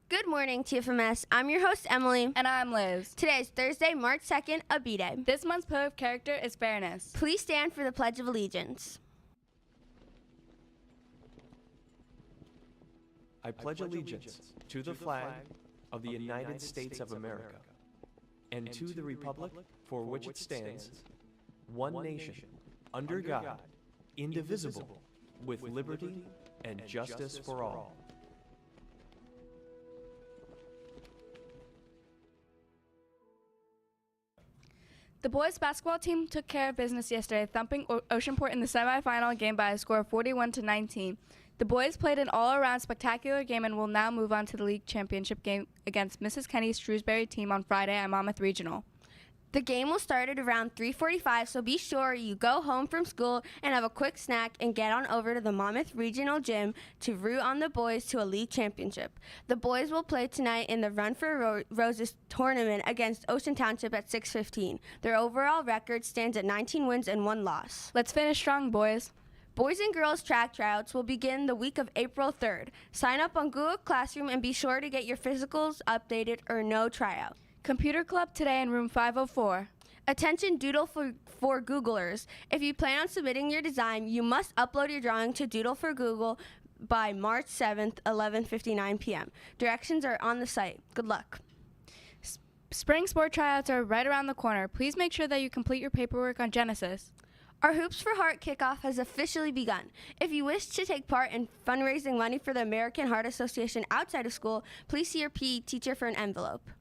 Good morning, TFMS. I'm your host, Emily. And I'm Liz. Today is Thursday, March 2nd, a B-Day. This month's pillar of character is fairness. Please stand for the Pledge of Allegiance. I pledge allegiance to the flag of the United States of America and to the republic for which it stands, one nation, under God, indivisible, with liberty and justice for all. The boys basketball team took care of business yesterday, thumping Oceanport in the semifinal game by a score of 41-19. The boys played an all-around spectacular game and will now move on to the league championship game against Mrs. Kenny's Shrewsbury team on Friday at Monmouth Regional. The game will start at around 3:45, so be sure you go home from school and have a quick snack and get on over to the Monmouth Regional Gym to root on the boys to a league championship. The boys will play tonight in the Run for Roses tournament against Ocean Township at 6:15. Their overall record stands at 19 wins and 1 loss. Let's finish strong, boys. Boys and girls track tryouts will begin the week of April 3rd. Sign up on Google Classroom and be sure to get your physicals updated or no tryout. Computer Club today in room 504. Attention Doodle for Googlers. If you plan on submitting your design, you must upload your drawing to Doodle for Google by March 7th, 11:59 p.m. Directions are on the site. Good luck. Spring sport tryouts are right around the corner. Please make sure that you complete your paperwork on Genesis. Our Hoops for Heart kickoff has officially begun. If you wish to take part in fundraising money for the American Heart Association outside of school, please see your PE teacher for an envelope.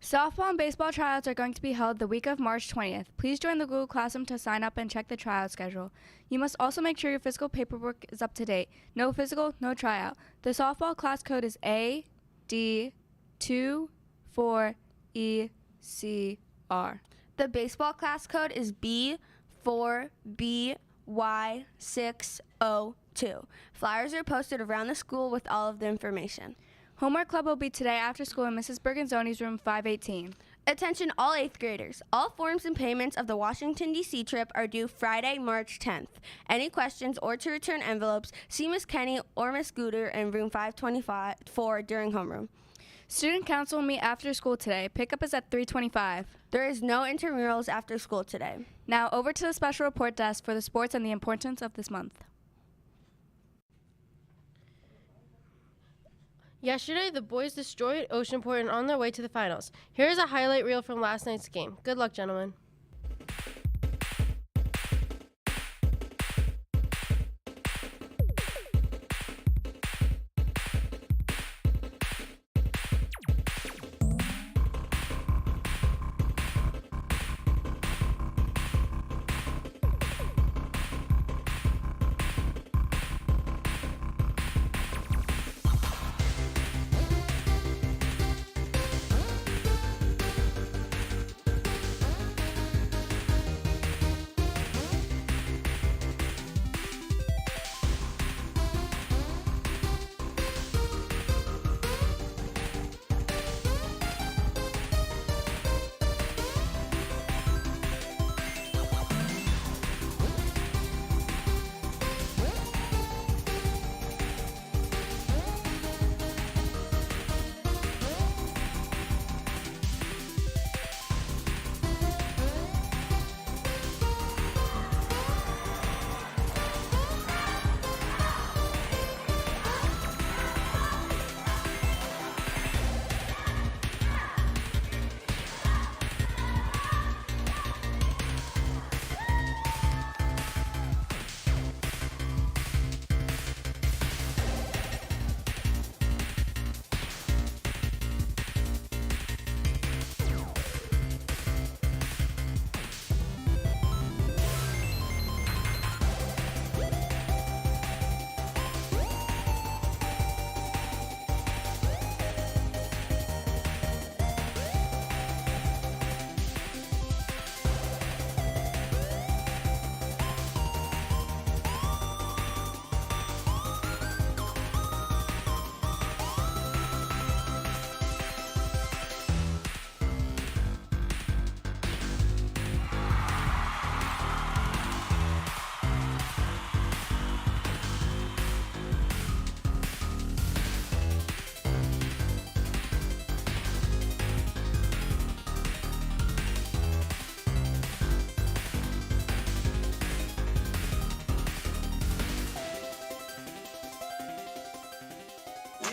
Softball and baseball tryouts are going to be held the week of March 20th. Please join the Google Classroom to sign up and check the tryout schedule. You must also make sure your physical paperwork is up to date. No physical, no tryout. The softball class code is AD24ECR. The baseball class code is B4BY602. Flyers are posted around the school with all of the information. Homework club will be today after school in Mrs. Berganzoni's room 518. Attention all 8th graders. All forms and payments of the Washington, D.C. trip are due Friday, March 10th. Any questions or to return envelopes, see Miss Kenny or Miss Gooder in room 524 during homeroom. Student council will meet after school today. Pickup is at 3:25. There is no intramurals after school today. Now over to the special report desk for the sports and the importance of this month. Yesterday, the boys destroyed Oceanport and are on their way to the finals. Here is a highlight reel from last night's game. Good luck, gentlemen.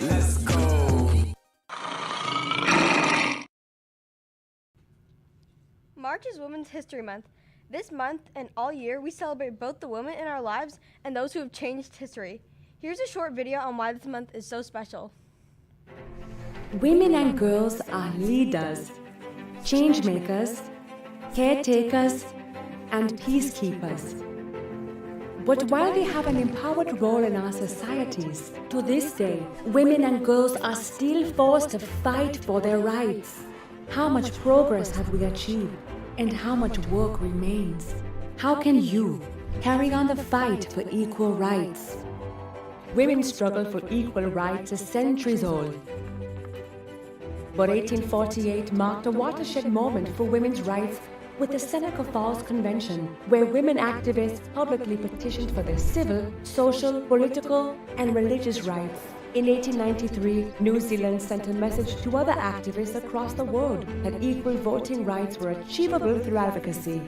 Let's go. March is Women's History Month. This month and all year, we celebrate both the women in our lives and those who have changed history. Here's a short video on why this month is so special. Women and girls are leaders, change makers, caretakers, and peacekeepers. But while they have an empowered role in our societies, to this day, women and girls are still forced to fight for their rights. How much progress have we achieved? And how much work remains? How can you carry on the fight for equal rights? Women's struggle for equal rights is centuries old. But 1848 marked a watershed moment for women's rights with the Seneca Falls Convention, where women activists publicly petitioned for their civil, social, political, and religious rights. In 1893, New Zealand sent a message to other activists across the world that equal voting rights were achievable through advocacy.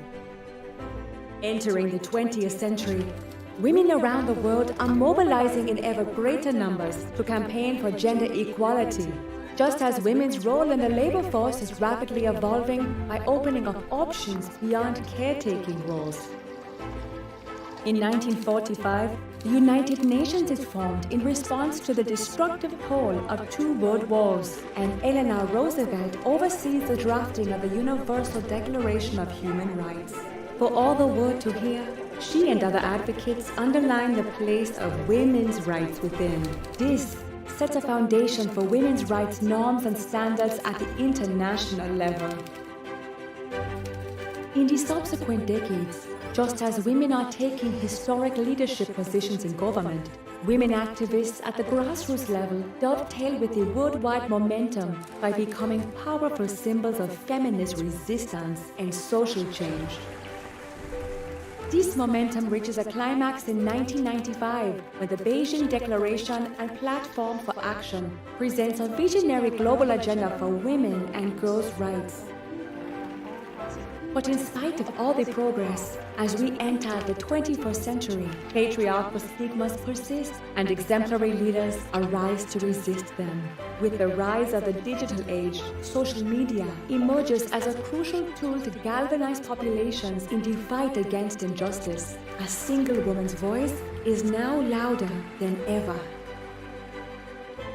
Entering the 20th century, women around the world are mobilizing in ever greater numbers to campaign for gender equality, just as women's role in the labor force is rapidly evolving by opening up options beyond caretaking roles. In 1945, the United Nations is formed in response to the destructive toll of 2 world wars, and Eleanor Roosevelt oversees the drafting of the Universal Declaration of Human Rights. For all the world to hear, she and other advocates underline the place of women's rights within. This sets a foundation for women's rights norms and standards at the international level. In the subsequent decades, just as women are taking historic leadership positions in government, women activists at the grassroots level dovetail with the worldwide momentum by becoming powerful symbols of feminist resistance and social change. This momentum reaches a climax in 1995 when the Beijing Declaration and Platform for Action presents a visionary global agenda for women and girls' rights. But in spite of all the progress, as we enter the 21st century, patriarchal stigmas persist and exemplary leaders arise to resist them. With the rise of the digital age, social media emerges as a crucial tool to galvanize populations in the fight against injustice. A single woman's voice is now louder than ever.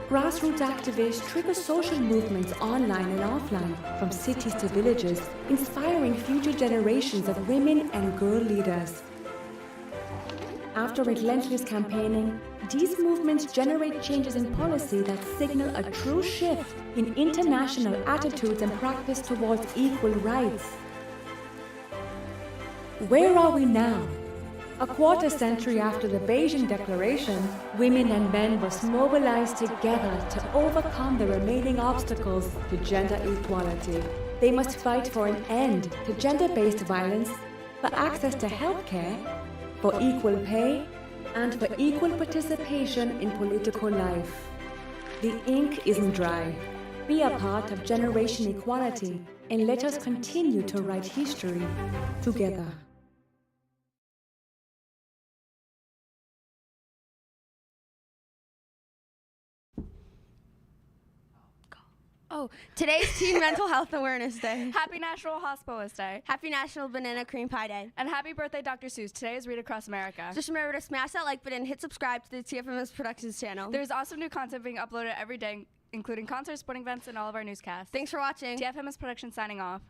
Grassroots activists trigger social movements online and offline, from cities to villages, inspiring future generations of women and girl leaders. After relentless campaigning, these movements generate changes in policy that signal a true shift in international attitudes and practice towards equal rights. Where are we now? A quarter century after the Beijing Declaration, women and men must mobilize together to overcome the remaining obstacles to gender equality. They must fight for an end to gender-based violence, for access to healthcare, for equal pay, and for equal participation in political life. The ink isn't dry. Be a part of generation equality, and let us continue to write history together. Oh, today's Teen Mental Health Awareness Day. Happy National Hospitalist Day. Happy National Banana Cream Pie Day. And happy birthday, Dr. Seuss. Today is Read Across America. Just remember to smash that like button and hit subscribe to the TFMS Productions channel. There's awesome new content being uploaded every day, including concerts, sporting events, and all of our newscasts. Thanks for watching. TFMS Productions signing off.